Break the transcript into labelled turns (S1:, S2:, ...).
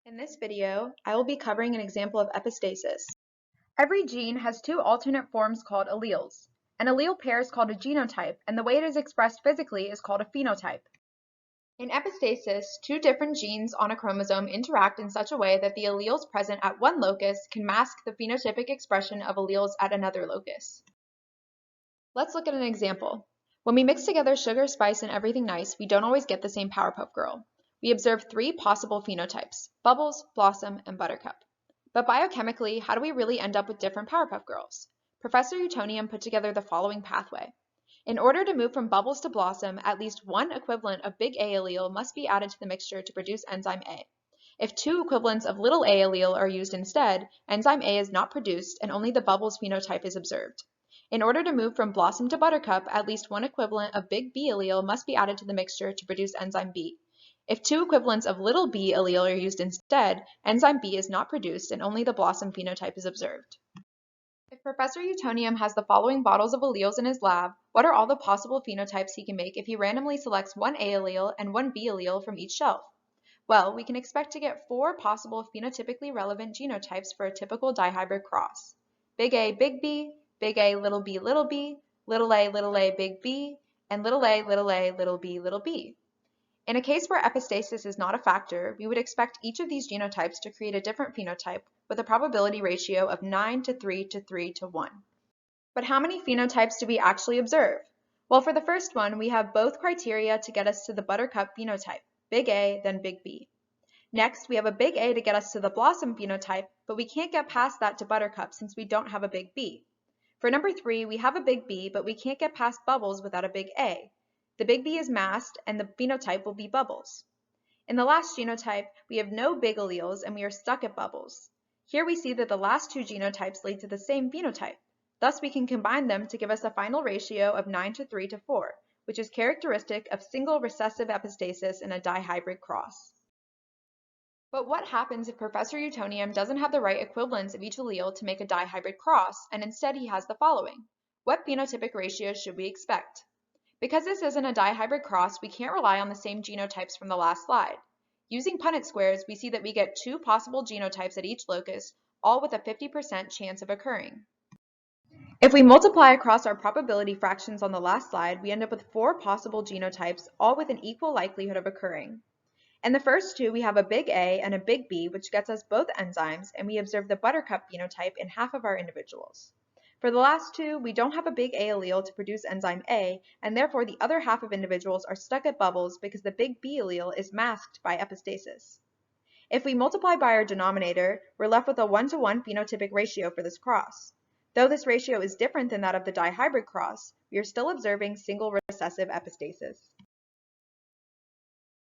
S1: In this video, I will be covering an example of epistasis. Every gene has two alternate forms called alleles. An allele pair is called a genotype, and the way it is expressed physically is called a phenotype. In epistasis, two different genes on a chromosome interact in such a way that the alleles present at one locus can mask the phenotypic expression of alleles at another locus. Let's look at an example. When we mix together sugar, spice, and everything nice, we don't always get the same Powerpuff Girl. We observe three possible phenotypes: Bubbles, Blossom, and Buttercup. But biochemically, how do we really end up with different Powerpuff Girls? Professor Utonium put together the following pathway. In order to move from Bubbles to Blossom, at least one equivalent of big A allele must be added to the mixture to produce enzyme A. If two equivalents of little a allele are used instead, enzyme A is not produced and only the Bubbles phenotype is observed. In order to move from Blossom to Buttercup, at least one equivalent of big B allele must be added to the mixture to produce enzyme B. If two equivalents of little b allele are used instead, enzyme B is not produced and only the Blossom phenotype is observed. If Professor Utonium has the following bottles of alleles in his lab, what are all the possible phenotypes he can make if he randomly selects one A allele and one B allele from each shelf? Well, we can expect to get four possible phenotypically relevant genotypes for a typical dihybrid cross: big A, big B, big A, little b, little A, big B, and little a, little b. In a case where epistasis is not a factor, we would expect each of these genotypes to create a different phenotype with a probability ratio of 9 to 3 to 3 to 1. But how many phenotypes do we actually observe? Well, for the first one, we have both criteria to get us to the Buttercup phenotype, big A, then big B. Next, we have a big A to get us to the Blossom phenotype, but we can't get past that to Buttercup since we don't have a big B. For number 3, we have a big B, but we can't get past Bubbles without a big A. The big B is masked, and the phenotype will be Bubbles. In the last genotype, we have no big alleles, and we are stuck at Bubbles. Here we see that the last two genotypes lead to the same phenotype. Thus, we can combine them to give us a final ratio of 9 to 3 to 4, which is characteristic of single recessive epistasis in a dihybrid cross. But what happens if Professor Utonium doesn't have the right equivalents of each allele to make a dihybrid cross, and instead he has the following? What phenotypic ratios should we expect? Because this isn't a dihybrid cross, we can't rely on the same genotypes from the last slide. Using Punnett squares, we see that we get two possible genotypes at each locus, all with a 50% chance of occurring. If we multiply across our probability fractions on the last slide, we end up with four possible genotypes, all with an equal likelihood of occurring. In the first two, we have a big A and a big B, which gets us both enzymes, and we observe the Buttercup phenotype in half of our individuals. For the last two, we don't have a big A allele to produce enzyme A, and therefore the other half of individuals are stuck at Bubbles because the big B allele is masked by epistasis. If we multiply by our denominator, we're left with a 1-to-1 phenotypic ratio for this cross. Though this ratio is different than that of the dihybrid cross, we are still observing single recessive epistasis.